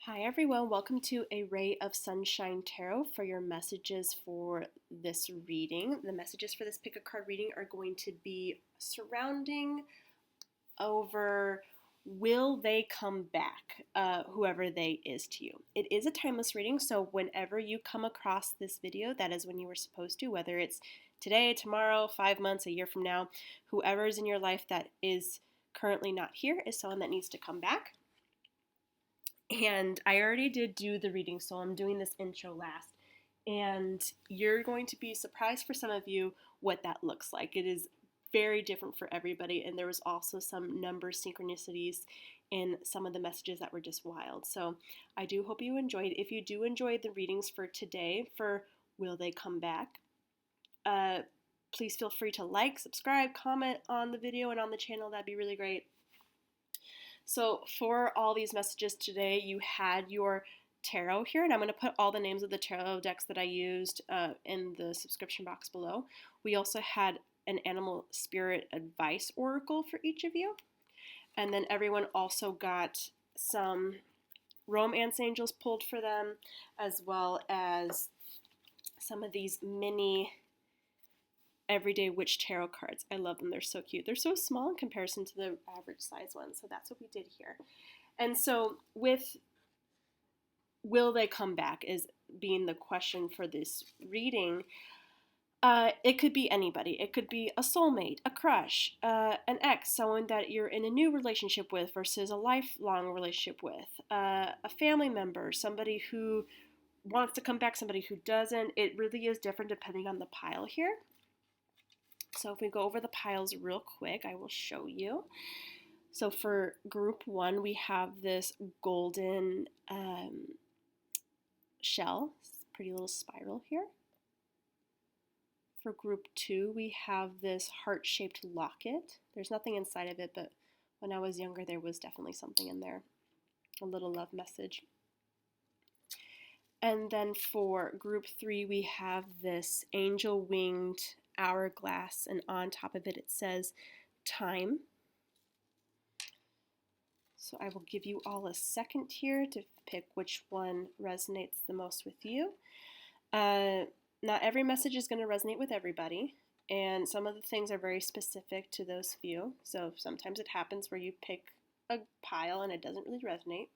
Hi everyone, welcome to A Ray of Sunshine Tarot for your messages for this reading. The messages for this pick a card reading are going to be surrounding over will they come back, whoever they is to you. It is a timeless reading, so whenever you come across this video, that is when you were supposed to, whether it's today, tomorrow, 5 months, a year from now, whoever is in your life that is currently not here is someone that needs to come back. And I already did do the reading, so I'm doing this intro last. And you're going to be surprised for some of you what that looks like. It is very different for everybody, and there was also some number synchronicities in some of the messages that were just wild. So I do hope you enjoyed. If you do enjoy the readings for today, for Will They Come Back, please feel free to like, subscribe, comment on the video and on the channel. That'd be really great. So for all these messages today, you had your tarot here, and I'm going to put all the names of the tarot decks that I used in the subscription box below. We also had an animal spirit advice oracle for each of you, and then everyone also got some romance angels pulled for them, as well as some of these mini everyday witch tarot cards. I love them. They're so cute. They're so small in comparison to the average size ones. So that's what we did here. And so with will they come back is being the question for this reading. It could be anybody. It could be a soulmate, a crush, an ex, someone that you're in a new relationship with versus a lifelong relationship with, a family member, somebody who wants to come back, somebody who doesn't. It really is different depending on the pile here. So if we go over the piles real quick, I will show you. So for group one, we have this golden shell, pretty little spiral here. For group two, we have this heart-shaped locket. There's nothing inside of it, but when I was younger, there was definitely something in there, a little love message. And then for group three, we have this angel-winged hourglass, and on top of it, it says time. So I will give you all a second here to pick which one resonates the most with you. Not every message is going to resonate with everybody, and some of the things are very specific to those few. So sometimes it happens where you pick a pile and it doesn't really resonate.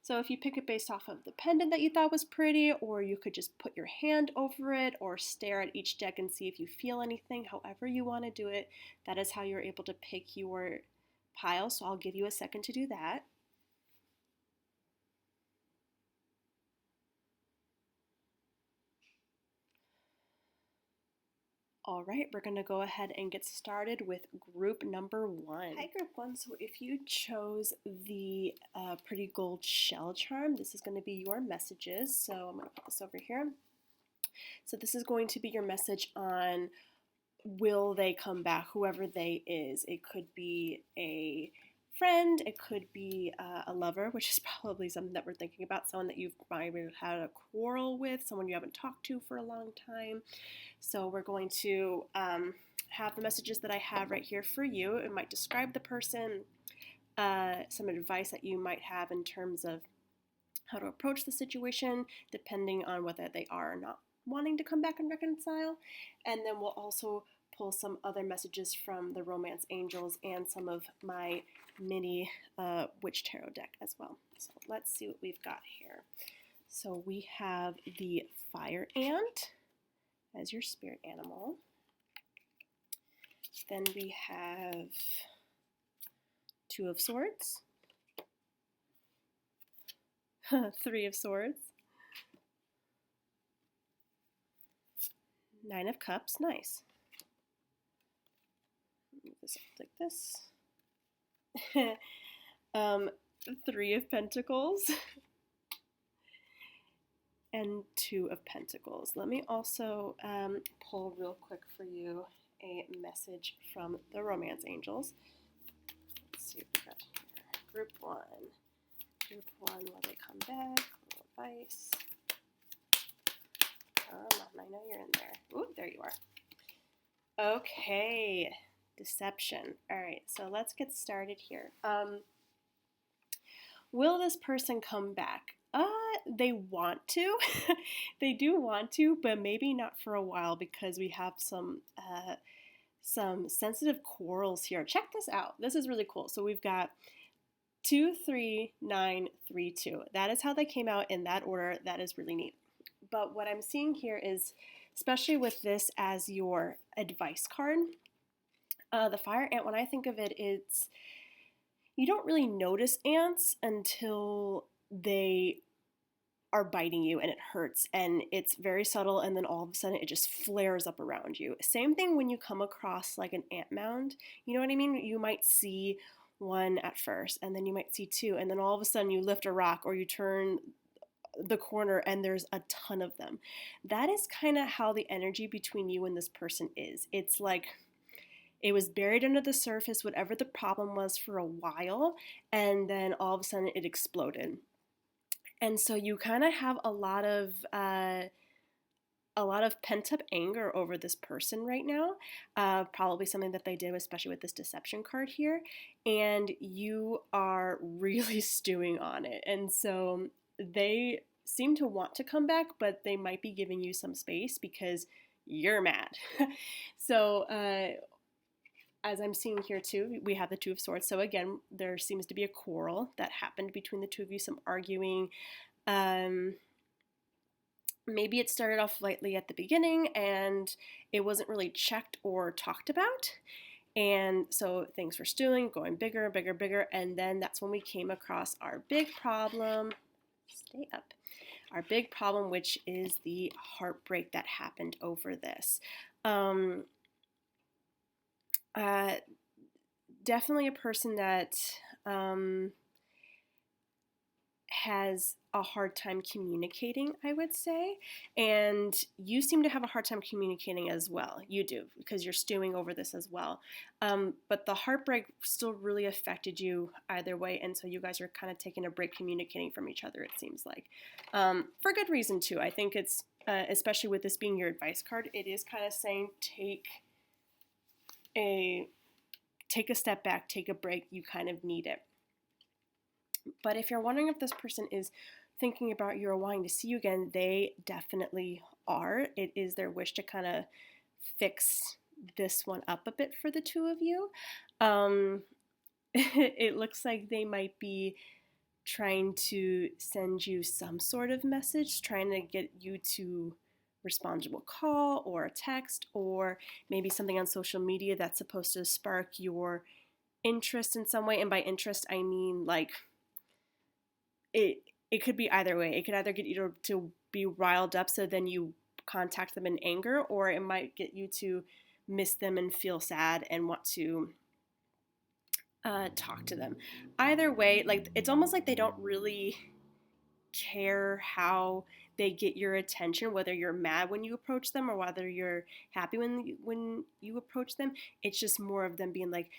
So if you pick it based off of the pendant that you thought was pretty, or you could just put your hand over it or stare at each deck and see if you feel anything, however you want to do it, that is how you're able to pick your pile. So I'll give you a second to do that. All right, we're going to go ahead and get started with group number one. Hi, group one. So if you chose the pretty gold shell charm, this is going to be your messages. So I'm going to put this over here. So this is going to be your message on will they come back, whoever they is. It could be a friend, it could be a lover, which is probably something that we're thinking about, someone that you've probably had a quarrel with, someone you haven't talked to for a long time. So we're going to have the messages that I have right here for you. It might describe the person, some advice that you might have in terms of how to approach the situation, depending on whether they are or not wanting to come back and reconcile. And then we'll also pull some other messages from the romance angels and some of my mini witch tarot deck as well. So let's see what we've got here. So we have the fire ant as your spirit animal. Then we have two of swords, three of swords, nine of cups, nice. Move this up like this. Three of pentacles and two of pentacles. Let me also pull real quick for you a message from the romance angels. Let's see what we got here. Group one. Group one, will they come back? A little advice. Come on, I know you're in there. Ooh, there you are. Okay, deception. All right, so let's get started here. Will this person come back? They want to. They do want to, but maybe not for a while because we have some sensitive quarrels here. Check this out. This is really cool. So we've got 2, 3, 9, 3, 2. That is how they came out in that order. That is really neat. But what I'm seeing here is, especially with this as your advice card, the fire ant, when I think of it, it's you don't really notice ants until they are biting you and it hurts and it's very subtle, and then all of a sudden it just flares up around you. Same thing when you come across like an ant mound. You know what I mean? You might see one at first and then you might see two, and then all of a sudden you lift a rock or you turn the corner and there's a ton of them. That is kind of how the energy between you and this person is. It's like it was buried under the surface, whatever the problem was, for a while, and then all of a sudden it exploded. And so you kind of have a lot of pent-up anger over this person right now, probably something that they did, especially with this deception card here, and you are really stewing on it. And so they seem to want to come back, but they might be giving you some space because you're mad. So as I'm seeing here too, we have the Two of Swords. So again, there seems to be a quarrel that happened between the two of you, some arguing. Maybe it started off lightly at the beginning and it wasn't really checked or talked about. And so things were stewing, going bigger, bigger, bigger. And then that's when we came across our big problem. Stay up. Our big problem, which is the heartbreak that happened over this. Definitely a person that has a hard time communicating, I would say. And you seem to have a hard time communicating as well. You do, because you're stewing over this as well. But the heartbreak still really affected you either way. And so you guys are kind of taking a break communicating from each other, it seems like. For good reason, too. I think it's, especially with this being your advice card, it is kind of saying take a step back, take a break. You kind of need it. But if you're wondering if this person is thinking about you or wanting to see you again, they definitely are. It is their wish to kind of fix this one up a bit for the two of you. It looks like they might be trying to send you some sort of message, trying to get you to respond to a call or a text, or maybe something on social media that's supposed to spark your interest in some way. And by interest, I mean like it could be either way. It could either get you to be riled up so then you contact them in anger, or it might get you to miss them and feel sad and want to talk to them. Either way, like it's almost like they don't really care how they get your attention, whether you're mad when you approach them or whether you're happy when you approach them. It's just more of them being like,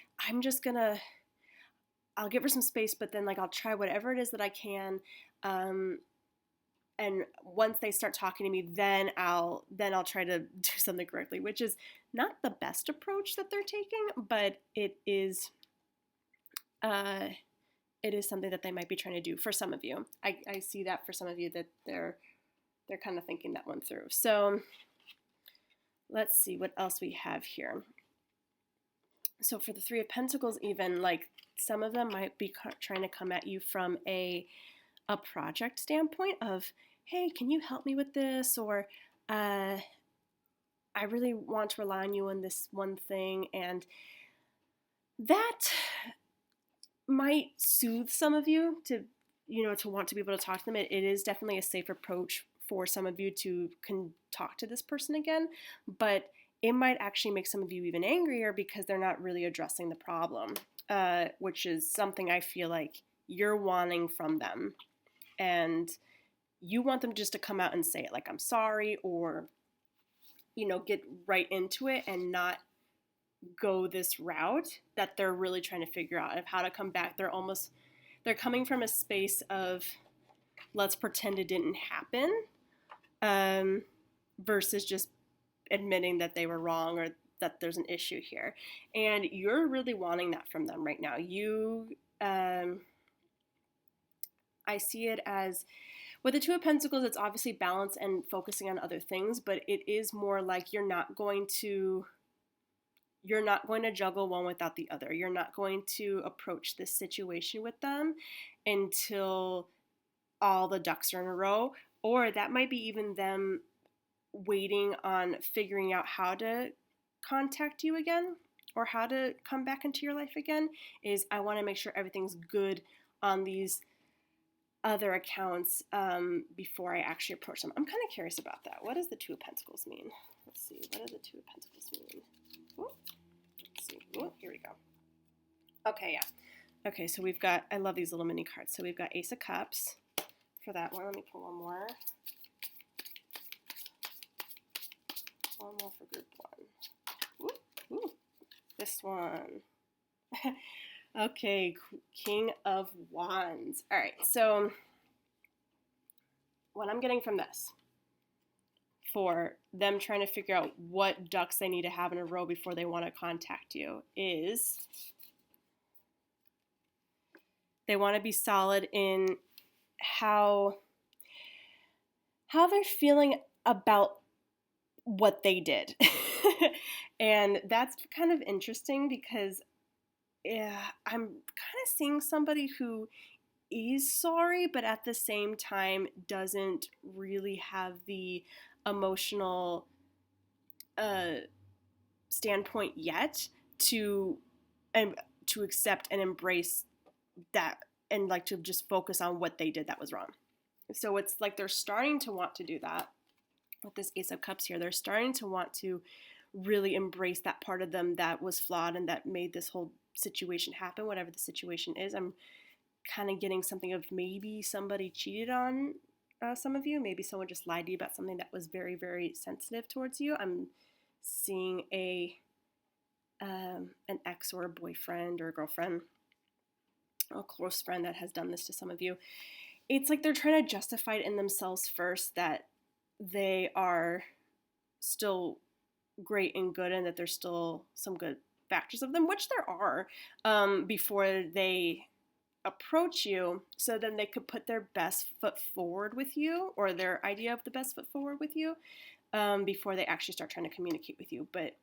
I'll give her some space, but then like I'll try whatever it is that I can. And once they start talking to me, then I'll try to do something correctly, which is not the best approach that they're taking, but it is something that they might be trying to do for some of you. I see that for some of you that they're kind of thinking that one through. So let's see what else we have here. So for the Three of Pentacles, even like some of them might be trying to come at you from a project standpoint of, hey, can you help me with this? Or I really want to rely on you on this one thing. And that might soothe some of you to want to be able to talk to them. It is definitely a safe approach for some of you to talk to this person again, but it might actually make some of you even angrier because they're not really addressing the problem, which is something I feel like you're wanting from them. And you want them just to come out and say it, like, I'm sorry, or, get right into it and not go this route that they're really trying to figure out of how to come back. They're coming from a space of, let's pretend it didn't happen, versus just admitting that they were wrong or that there's an issue here. And you're really wanting that from them right now. I see it as, with the Two of Pentacles, it's obviously balance and focusing on other things, but it is more like you're not going to juggle one without the other. You're not going to approach this situation with them until all the ducks are in a row, or that might be even them waiting on figuring out how to contact you again or how to come back into your life again. Is I want to make sure everything's good on these other accounts before I actually approach them. I'm kind of curious about that. What does the Two of Pentacles mean? Let's see. What does the Two of Pentacles mean? Ooh, let's see. Ooh, here we go. Okay, yeah. Okay, so we've got, I love these little mini cards. So we've got Ace of Cups for that one. Let me pull one more. One more for group one. Ooh, ooh. This one. Okay, King of Wands. All right, so what I'm getting from this, for them trying to figure out what ducks they need to have in a row before they want to contact you, is they want to be solid in how they're feeling about what they did. And that's kind of interesting because yeah, I'm kind of seeing somebody who is sorry, but at the same time doesn't really have the emotional standpoint yet to accept and embrace that, and like to just focus on what they did that was wrong. So it's like they're starting to want to do that with this Ace of Cups here. They're starting to want to really embrace that part of them that was flawed and that made this whole situation happen, whatever the situation is. I'm kind of getting something of maybe somebody cheated on some of you. Maybe someone just lied to you about something that was very, very sensitive towards you. I'm seeing an ex or a boyfriend or a girlfriend, a close friend that has done this to some of you. It's like they're trying to justify it in themselves first that they are still great and good and that there's still some good factors of them, which there are, before they approach you, so then they could put their best foot forward with you, or their idea of the best foot forward with you, before they actually start trying to communicate with you. But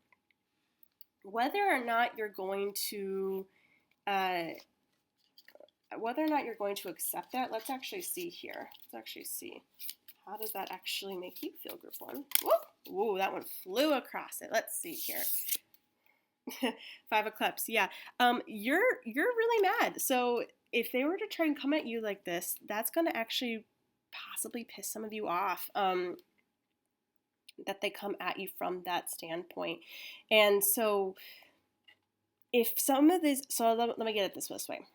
whether or not you're going to accept that, let's actually see here. Let's actually see. How does that actually make you feel, group one? Whoop! Ooh, that one flew across it. Let's see here. Five of Cups. Yeah. You're really mad. So if they were to try and come at you like this, that's going to actually possibly piss some of you off. That they come at you from that standpoint. And so if some of these, so let me get it this way.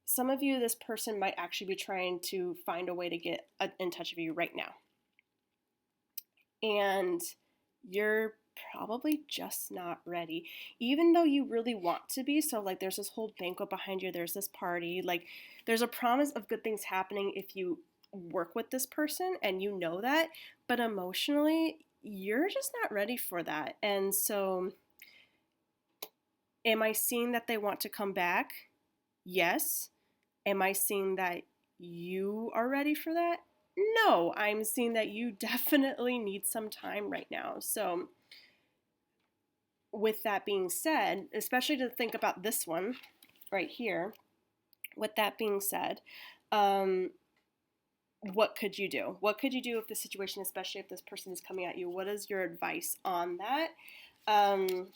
Some of you, this person might actually be trying to find a way to get in touch with you right now. And you're probably just not ready, even though you really want to be. So like there's this whole banquet behind you, there's this party, like there's a promise of good things happening if you work with this person, and you know that, but emotionally you're just not ready for that. And so am I seeing that they want to come back? Yes. Am I seeing that you are ready for that? No, I'm seeing that you definitely need some time right now. So with that being said, especially to think about this one right here, with that being said, what could you do? What could you do if the situation, especially if this person is coming at you? What is your advice on that, on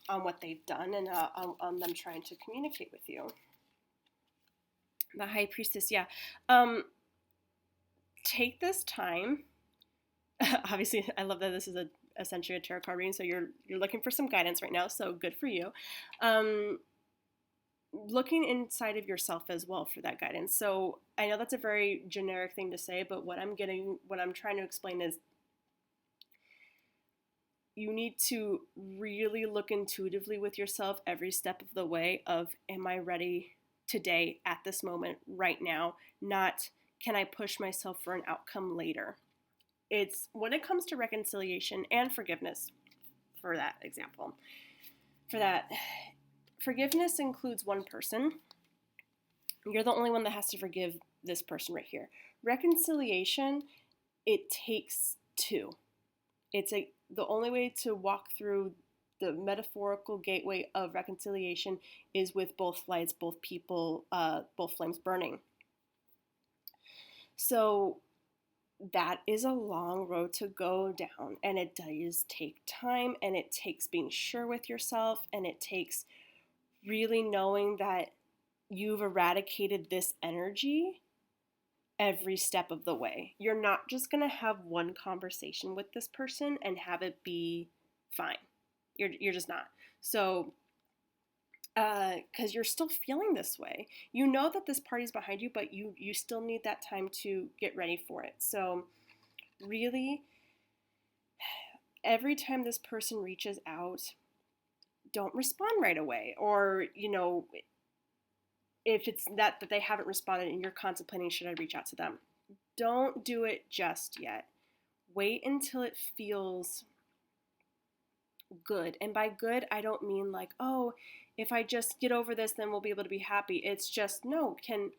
what they've done, and on them trying to communicate with you? The High Priestess, yeah. Take this time. Obviously, I love that this is essentially a tarot card reading, so you're looking for some guidance right now, so good for you. Looking inside of yourself as well for that guidance. So I know that's a very generic thing to say, but what I'm trying to explain is you need to really look intuitively with yourself every step of the way of, am I ready today, at this moment, right now? Not, can I push myself for an outcome later? It's when it comes to reconciliation and forgiveness, for that example. For that, forgiveness includes one person. You're the only one that has to forgive this person right here. Reconciliation, it takes two. The only way to walk through the metaphorical gateway of reconciliation is with both lights, both people, both flames burning. So that is a long road to go down, and it does take time, and it takes being sure with yourself, and it takes really knowing that you've eradicated this energy every step of the way. You're not just going to have one conversation with this person and have it be fine. You're just not. So, because you're still feeling this way. You know that this party's behind you, but you still need that time to get ready for it. So, really, every time this person reaches out, don't respond right away. Or, if it's that they haven't responded and you're contemplating, should I reach out to them? Don't do it just yet. Wait until it feels good. And by good, I don't mean like, oh, if I just get over this, then we'll be able to be happy. It's just, no, can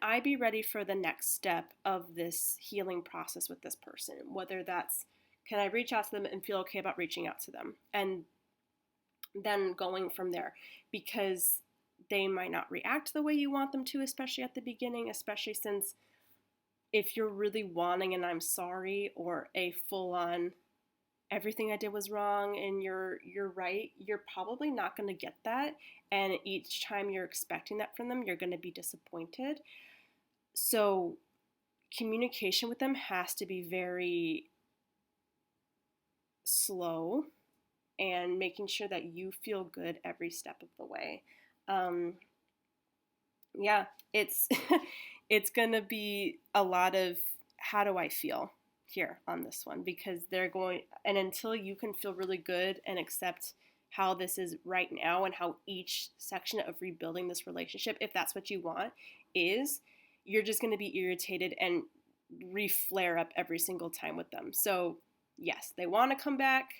I be ready for the next step of this healing process with this person? Whether that's, can I reach out to them and feel okay about reaching out to them? And then going from there, because they might not react the way you want them to, especially at the beginning, especially since if you're really wanting an I'm sorry or a full-on everything I did was wrong and you're right, you're probably not going to get that. And each time you're expecting that from them, you're going to be disappointed. So communication with them has to be very slow and making sure that you feel good every step of the way. Yeah, it's it's gonna be a lot of how do I feel here on this one, because they're going, and until you can feel really good and accept how this is right now and how each section of rebuilding this relationship, if that's what you want, is, you're just going to be irritated and re-flare up every single time with them. So yes, they want to come back.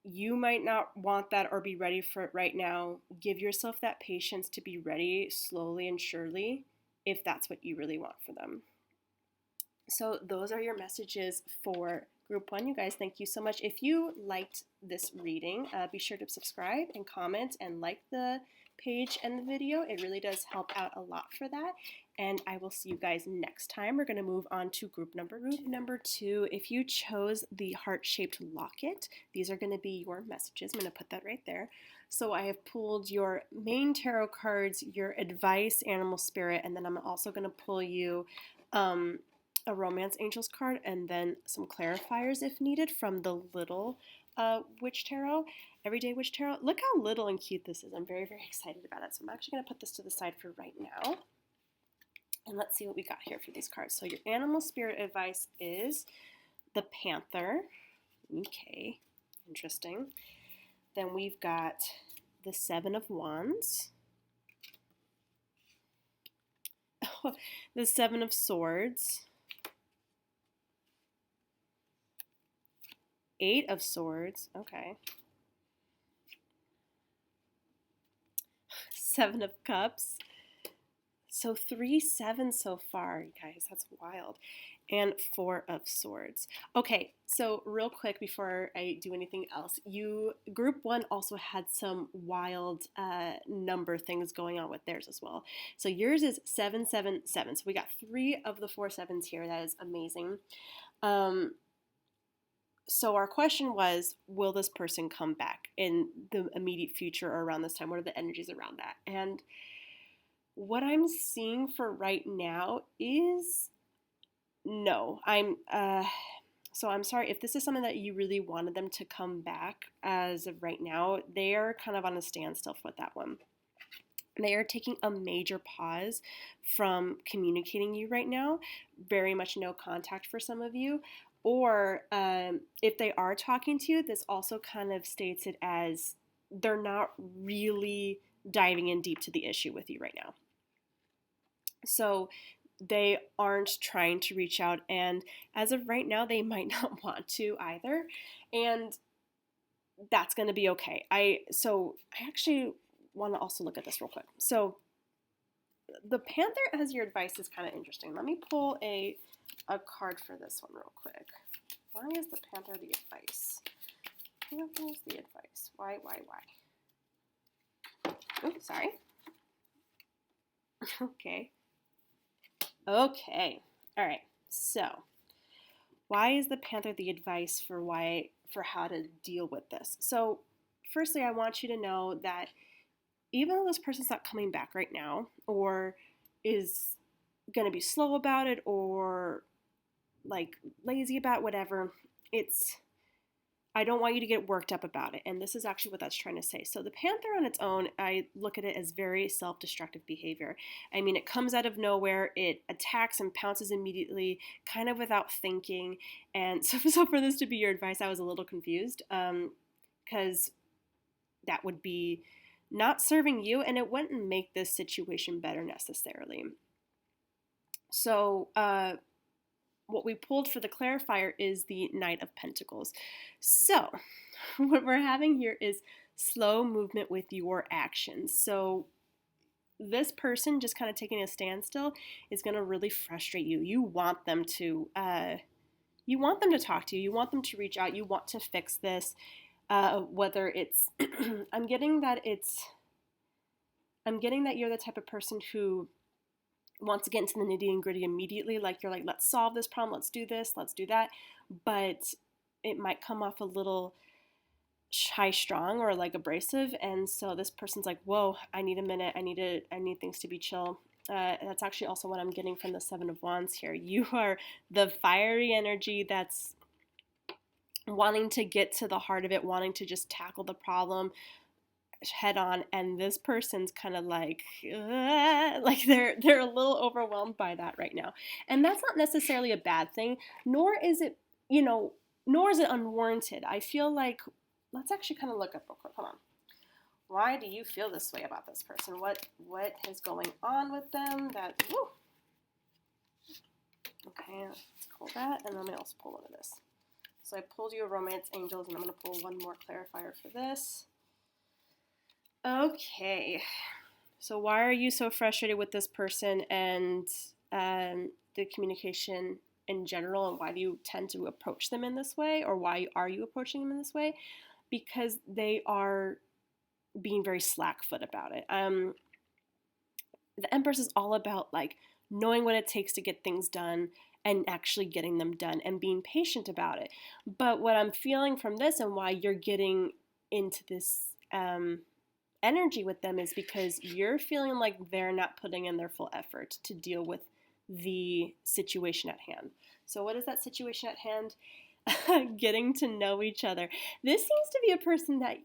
You might not want that or be ready for it right now. Give yourself that patience to be ready slowly and surely if that's what you really want for them. So those are your messages for group one, you guys. Thank you so much. If you liked this reading, be sure to subscribe and comment and like the page and the video. It really does help out a lot for that. And I will see you guys next time. We're going to move on to group number two. If you chose the heart-shaped locket, these are going to be your messages. I'm going to put that right there. So I have pulled your main tarot cards, your advice, animal spirit, and then I'm also going to pull you a romance angels card and then some clarifiers if needed from the little witch tarot, everyday witch tarot. Look how little and cute this is. I'm very, very excited about it. So I'm actually going to put this to the side for right now. And let's see what we got here for these cards. So your animal spirit advice is the panther. Okay, interesting. Then we've got the Seven of Wands, the Seven of Swords, Eight of Swords, okay, Seven of Cups. So 3 7s so far, you guys, that's wild. And 4 of Swords. Okay, so real quick before I do anything else, group one also had some wild number things going on with theirs as well. So yours is 7 7 7. So we got 3 of the 4 7s here. That is amazing. So our question was, will this person come back in the immediate future or around this time? What are the energies around that? And what I'm seeing for right now is no. So I'm sorry if this is something that you really wanted them to come back. As of right now, they are kind of on a standstill with that one. They are taking a major pause from communicating you right now. Very much no contact for some of you. Or if they are talking to you, this also kind of states it as they're not really diving in deep to the issue with you right now. So they aren't trying to reach out, and as of right now, they might not want to either, and that's going to be okay. I actually want to also look at this real quick. So the Panther as your advice is kind of interesting. Let me pull a card for this one real quick. Why is the Panther the advice? Panther's the advice. Why? Oh, sorry. Okay. All right. So, why is the Panther the advice for how to deal with this? So, firstly, I want you to know that even though this person's not coming back right now, or is going to be slow about it, or like lazy about whatever, I don't want you to get worked up about it. And this is actually what that's trying to say. So the Panther on its own, I look at it as very self-destructive behavior. I mean, it comes out of nowhere, it attacks and pounces immediately, kind of without thinking. And so for this to be your advice, I was a little confused, because that would be not serving you, and it wouldn't make this situation better necessarily. So what we pulled for the clarifier is the Knight of Pentacles. So what we're having here is slow movement with your actions. So this person just kind of taking a standstill is going to really frustrate you. You want them to talk to you. You want them to reach out. You want to fix this. Whether it's, I'm getting that you're the type of person who wants to get into the nitty and gritty immediately. Like you're like, let's solve this problem. Let's do this. Let's do that. But it might come off a little high strung or like abrasive. And so this person's like, whoa, I need a minute. I need things to be chill. That's actually also what I'm getting from the Seven of Wands here. You are the fiery energy that's wanting to get to the heart of it, wanting to just tackle the problem head on, and this person's kind of like they're a little overwhelmed by that right now. And that's not necessarily a bad thing, nor is it unwarranted. I feel like, let's actually kind of look up real quick. Hold on. Why do you feel this way about this person? What is going on with them that okay, let's pull that, and then let me also pull one of this. So I pulled you a Romance Angels, and I'm going to pull one more clarifier for this. Okay, so why are you so frustrated with this person and the communication in general, and why do you tend to approach them in this way, or why are you approaching them in this way? Because they are being very slack-foot about it. The Empress is all about like knowing what it takes to get things done and actually getting them done and being patient about it. But what I'm feeling from this and why you're getting into this energy with them is because you're feeling like they're not putting in their full effort to deal with the situation at hand. So what is that situation at hand? Getting to know each other. This seems to be a person that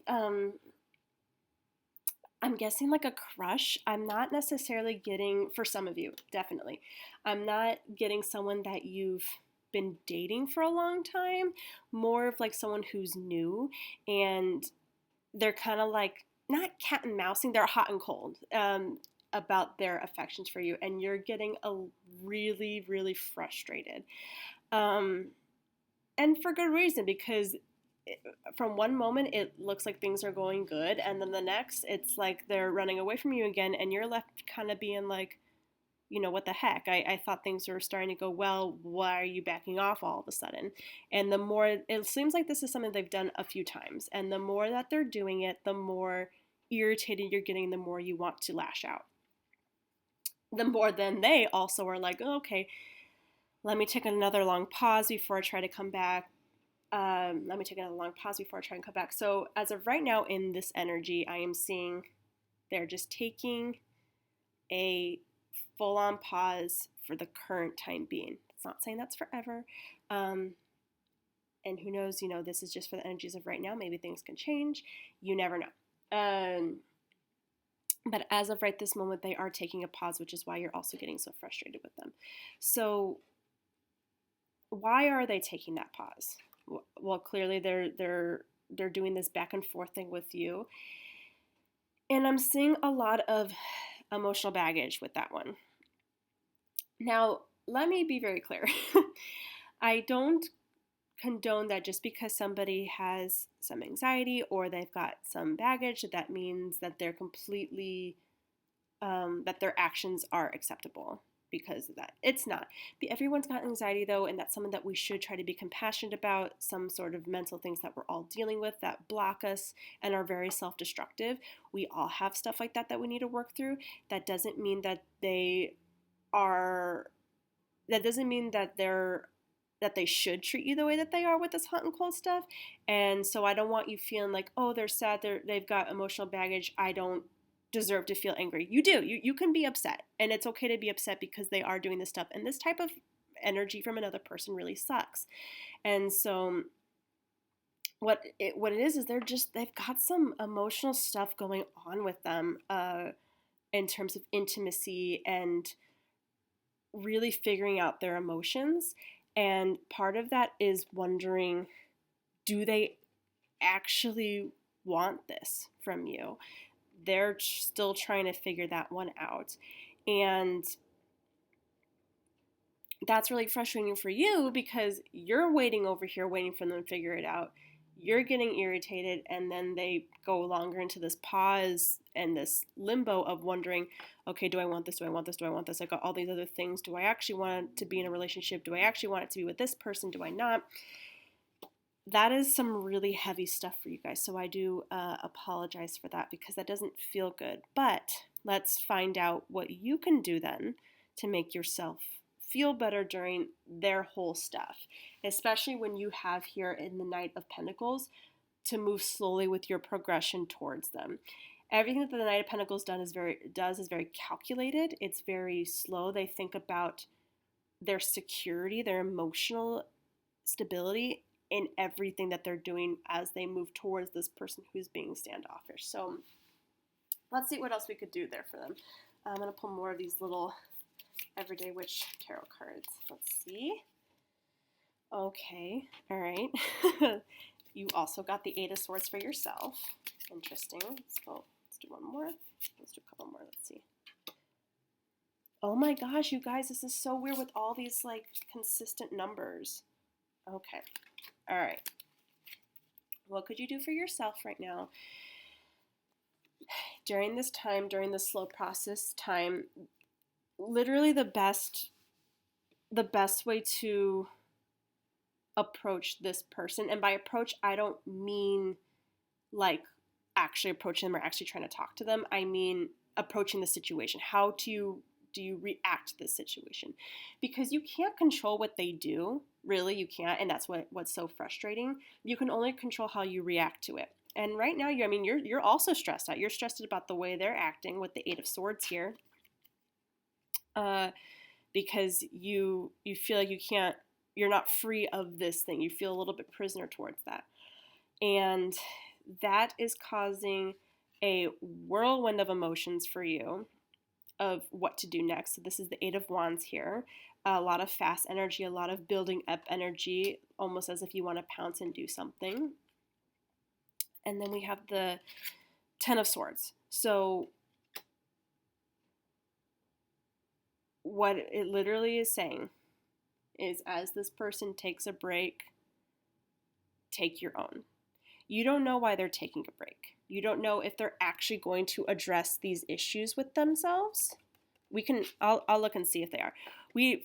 I'm guessing like a crush. I'm not necessarily getting, for some of you, definitely, I'm not getting someone that you've been dating for a long time, more of like someone who's new, and they're kind of like, not cat and mousing, they're hot and cold about their affections for you, and you're getting really, really frustrated. And for good reason, because from one moment it looks like things are going good, and then the next it's like they're running away from you again, and you're left kind of being like, what the heck? I thought things were starting to go well. Why are you backing off all of a sudden? And the more, it seems like this is something they've done a few times, and the more that they're doing it, the more irritated you're getting, the more you want to lash out. The more then they also are like, oh, okay, let me take another long pause before I try to come back. So as of right now in this energy, I am seeing they're just taking a full-on pause for the current time being. It's not saying that's forever. And who knows, this is just for the energies of right now. Maybe things can change. You never know. But as of right this moment, they are taking a pause, which is why you're also getting so frustrated with them. So why are they taking that pause? Well, clearly they're doing this back and forth thing with you. And I'm seeing a lot of emotional baggage with that one. Now, let me be very clear. I don't condone that just because somebody has some anxiety or they've got some baggage, that means that they're completely that their actions are acceptable because of that. It's not. Everyone's got anxiety though, and that's something that we should try to be compassionate about, some sort of mental things that we're all dealing with that block us and are very self-destructive. We all have stuff like that that we need to work through. That doesn't mean that they should treat you the way that they are with this hot and cold stuff. And so I don't want you feeling like, oh, they're sad, they've got emotional baggage, I don't deserve to feel angry. You do. You can be upset, and it's okay to be upset because they are doing this stuff. And this type of energy from another person really sucks. And so what it is they've got some emotional stuff going on with them in terms of intimacy and really figuring out their emotions. And part of that is wondering, do they actually want this from you? They're still trying to figure that one out. And that's really frustrating for you because you're waiting over here, waiting for them to figure it out. You're getting irritated, and then they go longer into this pause and this limbo of wondering, okay, do I want this? Do I want this? Do I want this? I got all these other things. Do I actually want to be in a relationship? Do I actually want it to be with this person? Do I not? That is some really heavy stuff for you guys, so I do apologize for that because that doesn't feel good. But let's find out what you can do then to make yourself feel better during their whole stuff, especially when you have here in the Knight of Pentacles to move slowly with your progression towards them. Everything that the Knight of Pentacles is very calculated. It's very slow. They think about their security, their emotional stability in everything that they're doing as they move towards this person who's being standoffish. So let's see what else we could do there for them. I'm going to pull more of these little Everyday Witch tarot cards. Let's see. Okay, all right. You also got the Eight of Swords for yourself. Interesting. Let's do one more. Let's do a couple more. Let's see. Oh my gosh, you guys, this is so weird with all these like consistent numbers. Okay. All right. What could you do for yourself right now? During this time, during the slow process time, literally the best way to approach this person, and by approach, I don't mean like actually approaching them or actually trying to talk to them. I mean approaching the situation. How do you react to this situation? Because you can't control what they do. Really, you can't, and that's what's so frustrating. You can only control how you react to it. And right now, you're also stressed out. You're stressed about the way they're acting with the Eight of Swords here, because you feel like you're not free of this thing. You feel a little bit prisoner towards that, and that is causing a whirlwind of emotions for you of what to do next. So this is the Eight of Wands here. A lot of fast energy, a lot of building up energy, almost as if you want to pounce and do something. And then we have the Ten of Swords. So what it literally is saying is, as this person takes a break, take your own. You don't know why they're taking a break. You don't know if they're actually going to address these issues with themselves. I'll look and see if they are.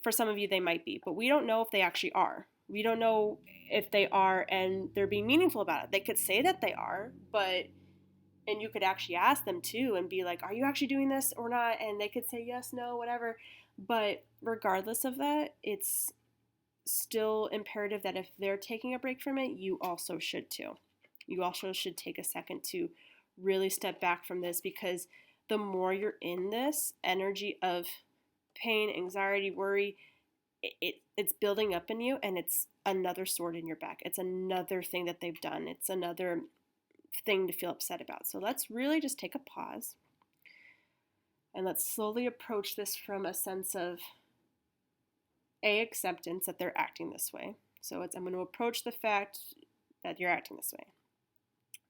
For some of you, they might be, but we don't know if they actually are. We don't know if they are and they're being meaningful about it. They could say that they are, and you could actually ask them too and be like, are you actually doing this or not? And they could say yes, no, whatever. But regardless of that, it's still imperative that if they're taking a break from it, you also should too. You also should take a second to really step back from this, because the more you're in this energy of pain, anxiety, worry, it's building up in you, and it's another sword in your back. It's another thing that they've done. It's another thing to feel upset about. So let's really just take a pause, and let's slowly approach this from a sense of acceptance that they're acting this way. So I'm going to approach the fact that you're acting this way.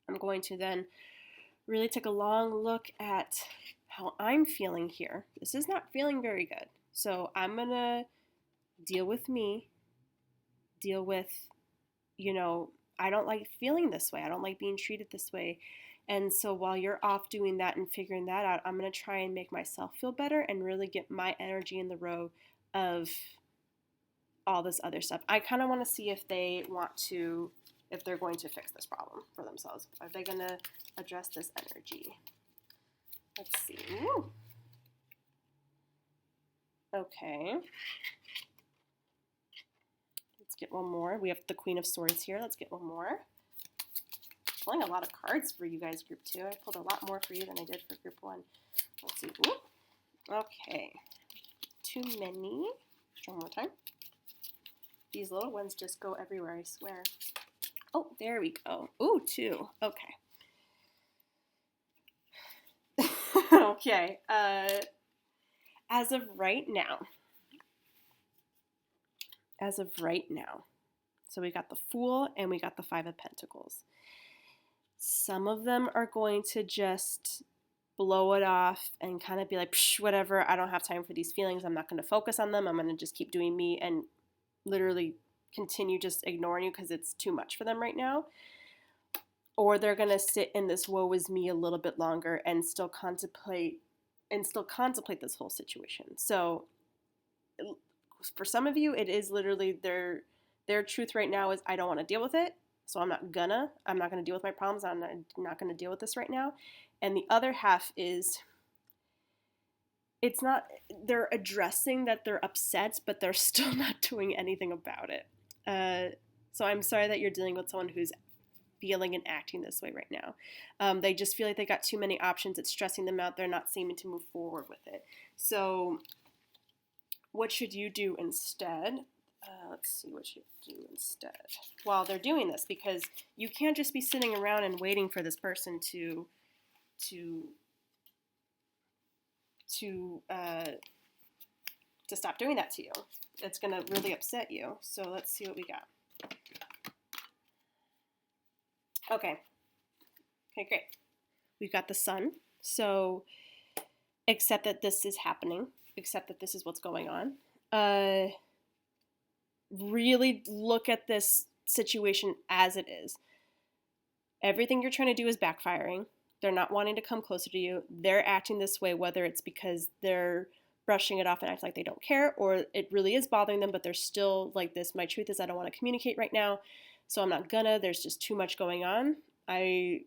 I'm going to then really take a long look at how I'm feeling here. This is not feeling very good. So I'm going to deal with me, deal with, I don't like feeling this way. I don't like being treated this way. And so while you're off doing that and figuring that out, I'm going to try and make myself feel better and really get my energy in the row of all this other stuff. I kind of want to see if they're going to fix this problem for themselves. Are they going to address this energy? Let's see. Ooh. Okay. Let's get one more. We have the Queen of Swords here. Let's get one more. Pulling a lot of cards for you guys, group 2. I pulled a lot more for you than I did for group 1. Let's see. Ooh. Okay. Too many. One more time. These little ones just go everywhere, I swear. Oh, there we go. Ooh, 2. Okay. Okay. As of right now. So we got the Fool and we got the 5 of Pentacles. Some of them are going to just blow it off and kind of be like, psh, whatever, I don't have time for these feelings. I'm not going to focus on them. I'm going to just keep doing me and literally continue just ignoring you because it's too much for them right now. Or they're going to sit in this woe is me a little bit longer and still contemplate this whole situation. So for some of you, it is literally their truth right now is I don't want to deal with it. So I'm not gonna deal with my problems. I'm not gonna deal with this right now. And the other half is they're addressing that they're upset, but they're still not doing anything about it. So I'm sorry that you're dealing with someone who's feeling and acting this way right now. They just feel like they got too many options. It's stressing them out. They're not seeming to move forward with it. So what should you do instead? Let's see what you do instead while they're doing this, because you can't just be sitting around and waiting for this person to stop doing that to you. It's going to really upset you. So let's see what we got. Okay, great. We've got the Sun. So accept that this is happening. Accept that this is what's going on. Really look at this situation as it is. Everything you're trying to do is backfiring. They're not wanting to come closer to you. They're acting this way, whether it's because they're brushing it off and act like they don't care, or it really is bothering them, but they're still like this. My truth is I don't want to communicate right now, so I'm not gonna. There's just too much going on. I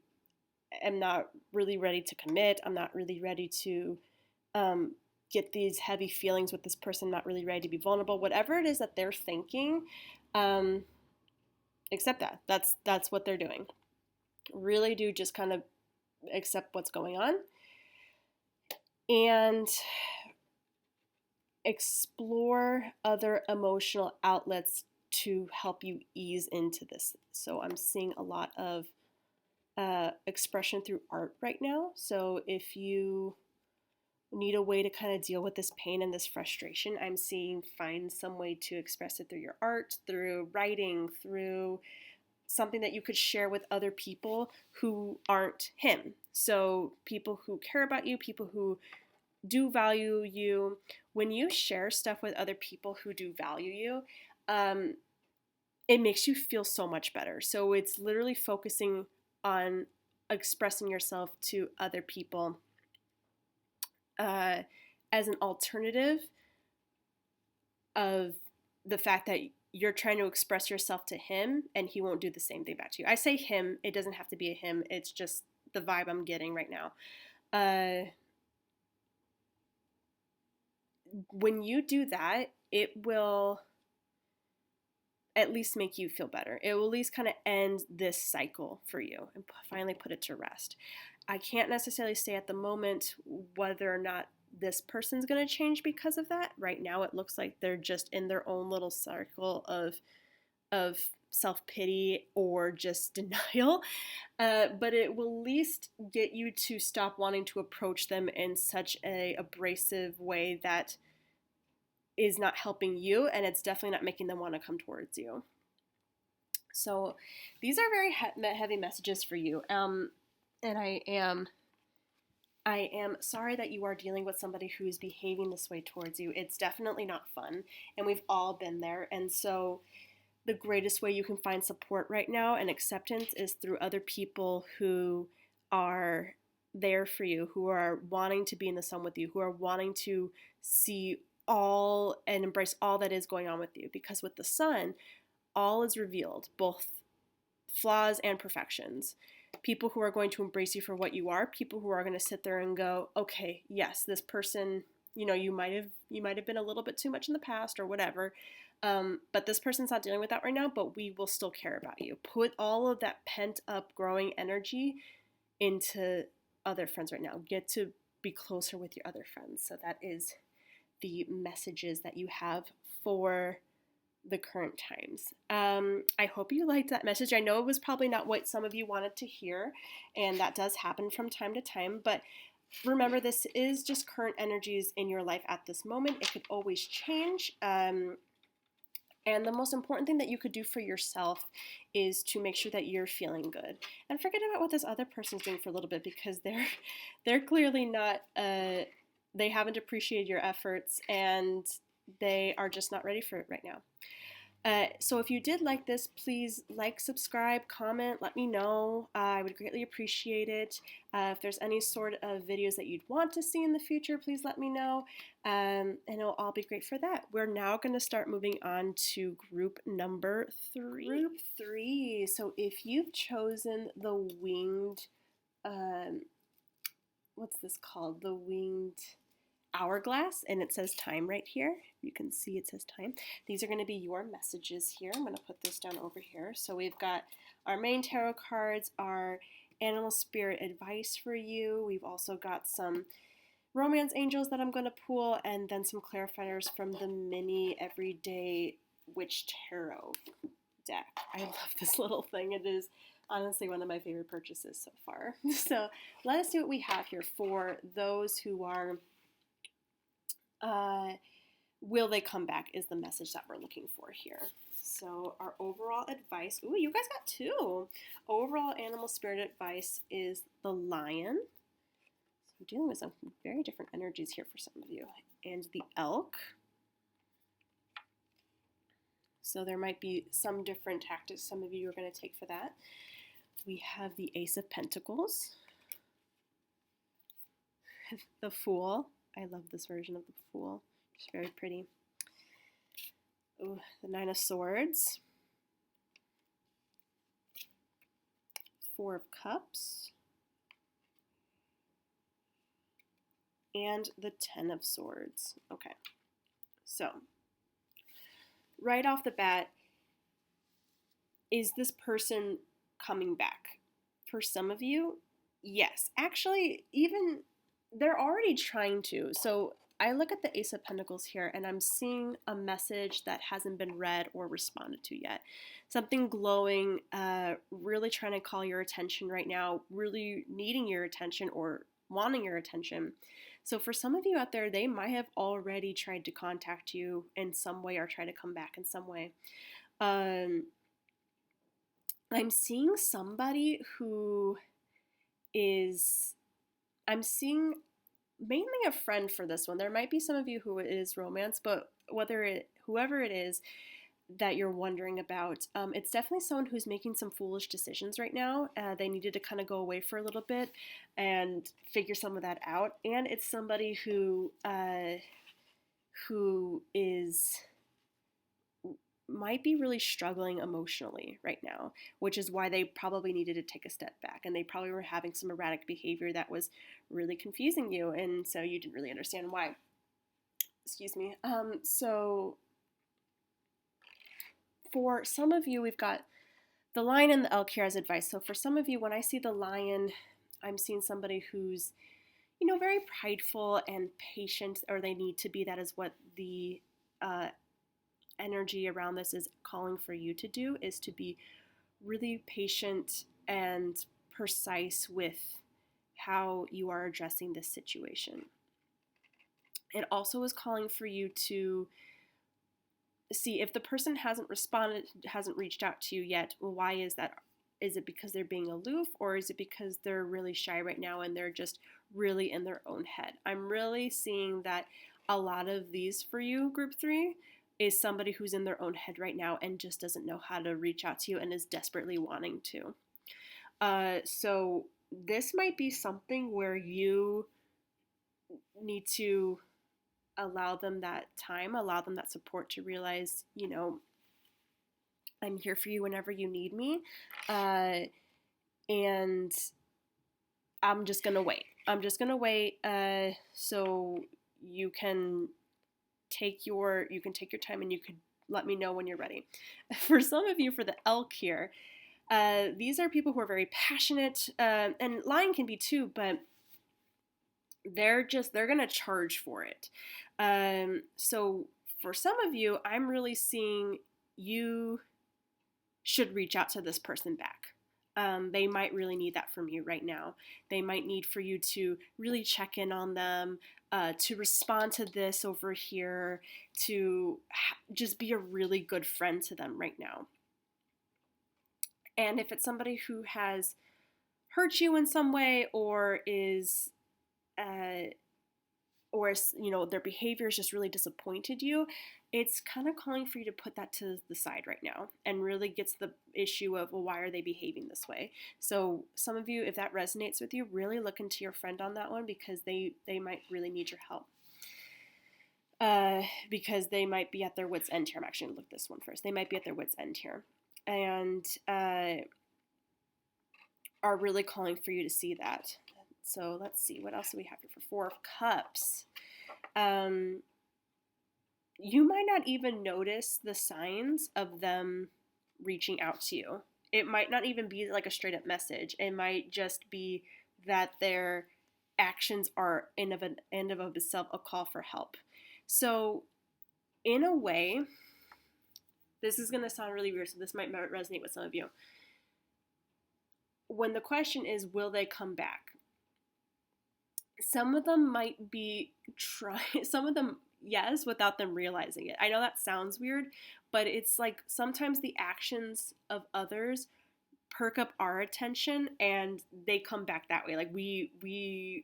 am not really ready to commit. I'm not really ready to get these heavy feelings with this person, not really ready to be vulnerable. Whatever it is that they're thinking, accept that. That's what they're doing. Really do just kind of accept what's going on and explore other emotional outlets to help you ease into this. So I'm seeing a lot of expression through art right now. So if you need a way to kind of deal with this pain and this frustration, I'm seeing find some way to express it through your art, through writing, through something that you could share with other people who aren't him. So people who care about you, people who do value you. When you share stuff with other people who do value you, it makes you feel so much better. So it's literally focusing on expressing yourself to other people as an alternative of the fact that you're trying to express yourself to him and he won't do the same thing back to you. I say him, it doesn't have to be a him, it's just the vibe I'm getting right now. When you do that, it will at least make you feel better. It will at least kind of end this cycle for you and finally put it to rest. I can't necessarily say at the moment whether or not this person's going to change because of that. Right now it looks like they're just in their own little circle of self-pity or just denial. But it will at least get you to stop wanting to approach them in such a abrasive way that is not helping you, and it's definitely not making them want to come towards you. So these are very heavy messages for you. And I am sorry that you are dealing with somebody who is behaving this way towards you. It's definitely not fun, and we've all been there. And so the greatest way you can find support right now and acceptance is through other people who are there for you, who are wanting to be in the sun with you, who are wanting to see all and embrace all that is going on with you. Because with the sun, all is revealed, both flaws and perfections. People who are going to embrace you for what you are, people who are going to sit there and go, okay, yes, this person, you know, you might have been a little bit too much in the past or whatever, but this person's not dealing with that right now, but we will still care about you. Put all of that pent up growing energy into other friends right now. Get to be closer with your other friends. So that is the messages that you have for the current times. I hope you liked that message. I know it was probably not what some of you wanted to hear, and that does happen from time to time, but remember, this is just current energies in your life at this moment. It could always change. And the most important thing that you could do for yourself is to make sure that you're feeling good. And forget about what this other person's doing for a little bit, because they're clearly not, they haven't appreciated your efforts, and they are just not ready for it right now. So if you did like this, please like, subscribe, comment, let me know. I would greatly appreciate it. If there's any sort of videos that you'd want to see in the future, please let me know. And it'll all be great for that. We're now going to start moving on to group number 3. Group 3. So if you've chosen the winged, what's this called? The winged hourglass, and it says time right here. You can see it says time. These are going to be your messages here. I'm going to put this down over here. So we've got our main tarot cards, our animal spirit advice for you. We've also got some romance angels that I'm going to pull, and then some clarifiers from the mini everyday witch tarot deck. I love this little thing. It is honestly one of my favorite purchases so far. So let us see what we have here for those who are will they come back is the message that we're looking for here. So our overall advice, ooh, you guys got 2. Overall animal spirit advice is the lion. So I'm dealing with some very different energies here for some of you. And the elk. So there might be some different tactics some of you are going to take for that. We have the Ace of Pentacles. The Fool. I love this version of the Fool. It's very pretty. Ooh, the Nine of Swords. 4 of Cups. And the 10 of Swords. Okay. So, right off the bat, is this person coming back? For some of you, yes. Actually, even they're already trying to. So I look at the Ace of Pentacles here, and I'm seeing a message that hasn't been read or responded to yet. Something glowing, really trying to call your attention right now, really needing your attention or wanting your attention. So for some of you out there, they might have already tried to contact you in some way or try to come back in some way. I'm seeing somebody who is... I'm seeing mainly a friend for this one. There might be some of you who it is romance, but whoever it is that you're wondering about, it's definitely someone who's making some foolish decisions right now. They needed to kind of go away for a little bit and figure some of that out. And it's somebody who might be really struggling emotionally right now, which is why they probably needed to take a step back, and they probably were having some erratic behavior that was really confusing you, and so you didn't really understand why. Excuse me. So for some of you, we've got the lion and the elk here as advice. So for some of you, when I see the lion, I'm seeing somebody who's, you know, very prideful and patient, or they need to be. That is what the energy around this is calling for you to do, is to be really patient and precise with how you are addressing this situation. It also is calling for you to see if the person hasn't responded, hasn't reached out to you yet. Well, why is that? Is it because they're being aloof, or is it because they're really shy right now and they're just really in their own head? I'm really seeing that a lot of these for you, group 3, is somebody who's in their own head right now and just doesn't know how to reach out to you and is desperately wanting to. So this might be something where you need to allow them that time, allow them that support to realize, I'm here for you whenever you need me. And I'm just going to wait. So you can take your time, and you could let me know when you're ready. For some of you, for the elk here, these are people who are very passionate, and lion can be too, but they're going to charge for it. So for some of you, I'm really seeing you should reach out to this person back. They might really need that from you right now. They might need for you to really check in on them, to respond to this over here, to just be a really good friend to them right now. And if it's somebody who has hurt you in some way, or is their behavior has just really disappointed you, it's kind of calling for you to put that to the side right now and really gets the issue of, well, why are they behaving this way? So some of you, if that resonates with you, really look into your friend on that one, because they might really need your help. Because they might be at their wit's end here. I'm actually going to look this one first. They might be at their wit's end here, and are really calling for you to see that. So let's see, what else do we have here for Four of Cups? You might not even notice the signs of them reaching out to you. It might not even be like a straight up message. It might just be that their actions are in of itself a call for help. So in a way, this is going to sound really weird, so this might resonate with some of you. When the question is, will they come back? Some of them might be some of them, yes, without them realizing it. I know that sounds weird, but it's like sometimes the actions of others perk up our attention and they come back that way. Like we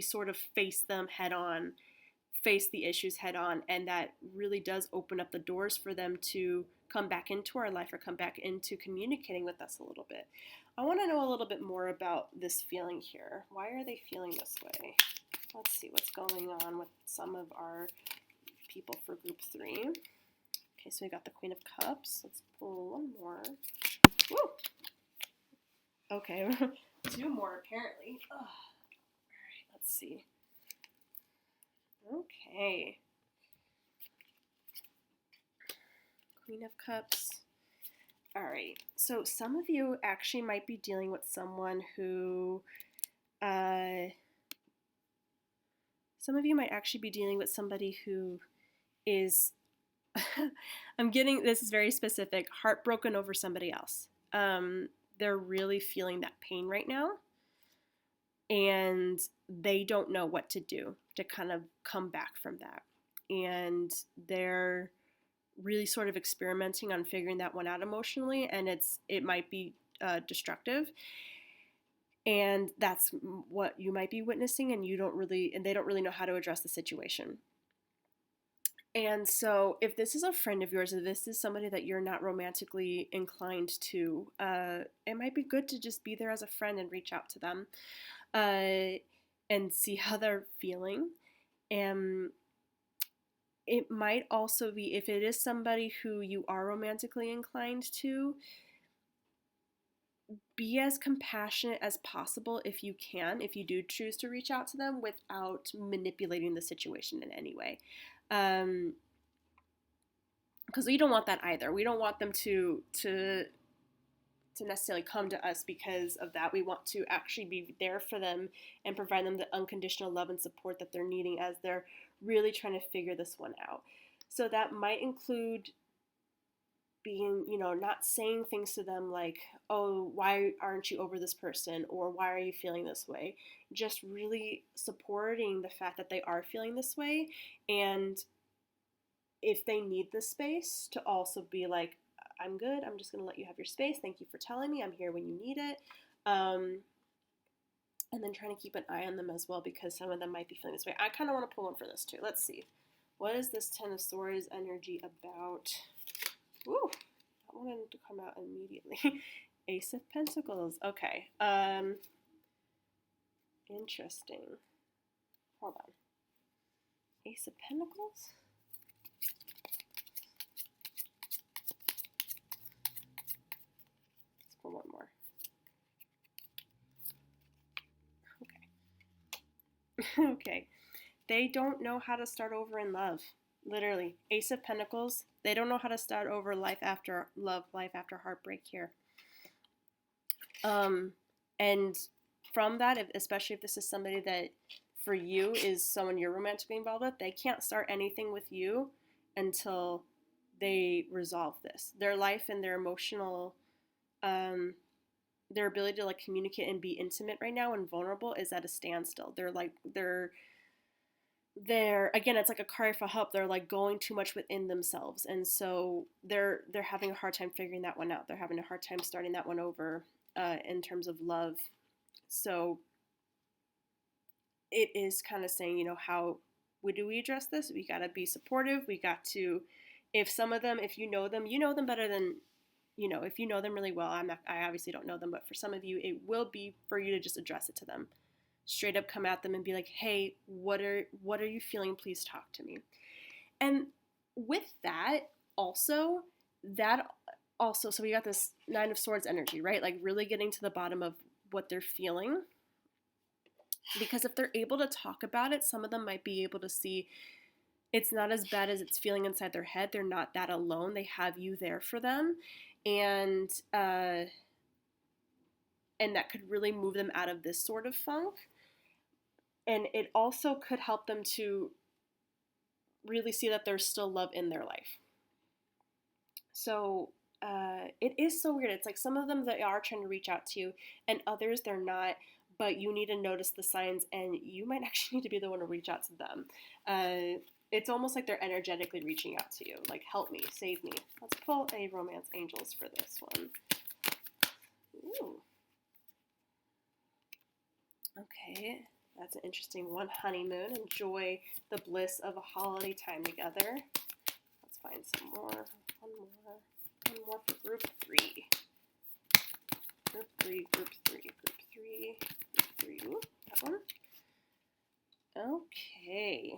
sort of face them head on, face the issues head on, and that really does open up the doors for them to come back into our life or come back into communicating with us a little bit. I want to know a little bit more about this feeling here. Why are they feeling this way? Let's see what's going on with some of our people for group 3. Okay, so we got the Queen of Cups. Let's pull one more. Woo! Okay, 2 more apparently. All right, let's see. Okay. Queen of Cups. All right. So some of you actually might be dealing with someone who, is, I'm getting, this is very specific, heartbroken over somebody else. They're really feeling that pain right now, and they don't know what to do to kind of come back from that. And they're really sort of experimenting on figuring that one out emotionally, and it might be destructive, and that's what you might be witnessing, and they don't really know how to address the situation. And so if this is a friend of yours, if this is somebody that you're not romantically inclined to, it might be good to just be there as a friend and reach out to them and see how they're feeling. And it might also be, if it is somebody who you are romantically inclined to, be as compassionate as possible if you can, if you do choose to reach out to them, without manipulating the situation in any way. Because we don't want that either. We don't want them to necessarily come to us because of that. We want to actually be there for them and provide them the unconditional love and support that they're needing as they're really trying to figure this one out. So that might include being, not saying things to them like, oh, why aren't you over this person? Or why are you feeling this way? Just really supporting the fact that they are feeling this way. And if they need the space, to also be like, I'm good. I'm just going to let you have your space. Thank you for telling me. I'm here when you need it. And then trying to keep an eye on them as well, because some of them might be feeling this way. I kind of want to pull one for this too. Let's see. What is this Ten of Swords energy about? Ooh, I wanted to come out immediately. Ace of Pentacles. Okay. Interesting. Hold on. Ace of Pentacles? Let's pull one more. Okay. Okay. They don't know how to start over in love. Literally. Ace of Pentacles. They don't know how to start over life after love, life after heartbreak here. And from that, especially if this is somebody that for you is someone you're romantically involved with, they can't start anything with you until they resolve this. Their life and their emotional, their ability to like communicate and be intimate right now and vulnerable is at a standstill. They're again, it's like a cry for help. They're like going too much within themselves, and so they're having a hard time figuring that one out. They're having a hard time starting that one over in terms of love. So it is kind of saying, you know, how do we address this? We got to be supportive. We got to, if some of them, if you know them better than, you know, if you know them really well. I obviously don't know them, but for some of you, it will be for you to just address it to them. Straight up come at them and be like, hey, what are you feeling? Please talk to me. And with that also, so we got this Nine of Swords energy, right? Like really getting to the bottom of what they're feeling. Because if they're able to talk about it, some of them might be able to see it's not as bad as it's feeling inside their head. They're not that alone. They have you there for them. And that could really move them out of this sort of funk. And it also could help them to really see that there's still love in their life. So it is so weird. It's like some of them, they are trying to reach out to you, and others they're not, but you need to notice the signs, and you might actually need to be the one to reach out to them. It's almost like they're energetically reaching out to you, like, help me, save me. Let's pull a Romance Angels for this one. Ooh. Okay. That's an interesting one. Honeymoon. Enjoy the bliss of a holiday time together. Let's find some more. One more for group 3. Group 3. Ooh, that one. Okay.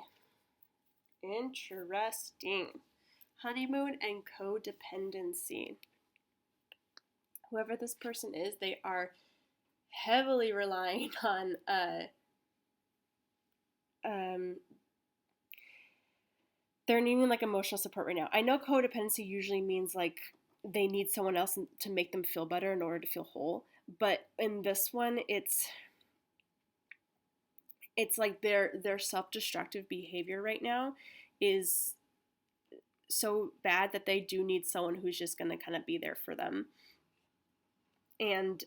Interesting. Honeymoon and codependency. Whoever this person is, they are heavily relying on they're needing like emotional support right now. I know codependency usually means like they need someone else to make them feel better in order to feel whole, but in this one it's like their self-destructive behavior right now is so bad that they do need someone who's just going to kind of be there for them and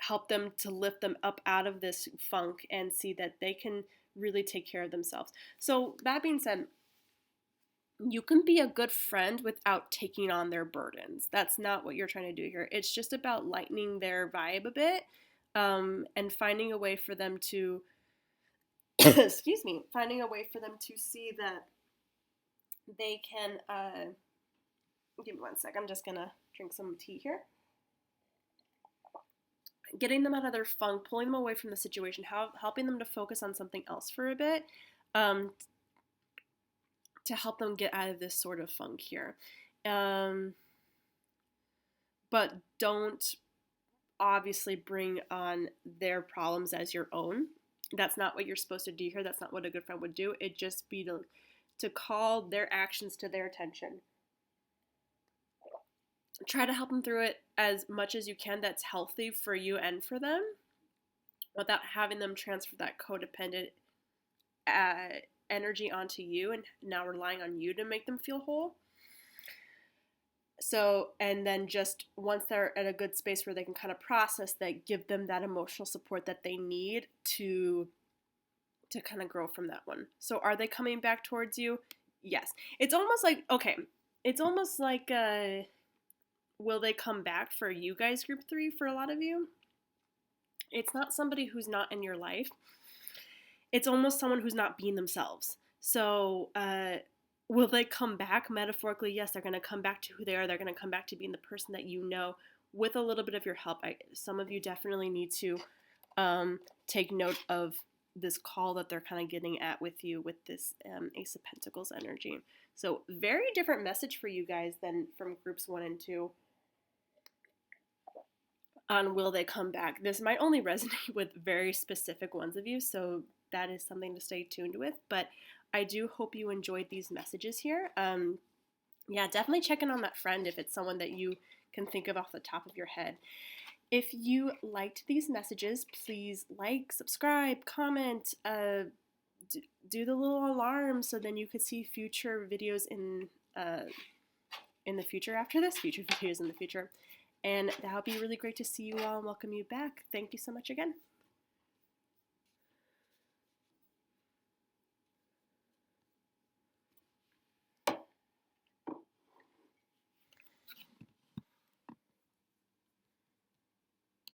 help them to lift them up out of this funk and see that they can really take care of themselves. So that being said, you can be a good friend without taking on their burdens. That's not what you're trying to do here. It's just about lightening their vibe a bit and finding a way for them to, finding a way for them to see that they can, give me one sec, I'm just gonna drink some tea here. Getting them out of their funk, pulling them away from the situation, helping them to focus on something else for a bit, to help them get out of this sort of funk here. But don't obviously bring on their problems as your own. That's not what you're supposed to do here. That's not what a good friend would do. It'd just be to call their actions to their attention. Try to help them through it as much as you can that's healthy for you and for them without having them transfer that codependent energy onto you and now relying on you to make them feel whole. So, and then just once they're at a good space where they can kind of process that, give them that emotional support that they need to kind of grow from that one. So are they coming back towards you? Yes. It's almost like, will they come back for you guys, group 3, for a lot of you? It's not somebody who's not in your life. It's almost someone who's not being themselves. So will they come back? Metaphorically, yes, they're going to come back to who they are. They're going to come back to being the person that you know with a little bit of your help. Some of you definitely need to take note of this call that they're kind of getting at with you with this Ace of Pentacles energy. So very different message for you guys than from groups 1 and 2 on will they come back. This might only resonate with very specific ones of you, so that is something to stay tuned with. But I do hope you enjoyed these messages here. Yeah, definitely check in on that friend if it's someone that you can think of off the top of your head. If you liked these messages, please like, subscribe, comment, do the little alarm so then you could see future videos in the future after this, future videos in the future. And that would be really great to see you all and welcome you back. Thank you so much again.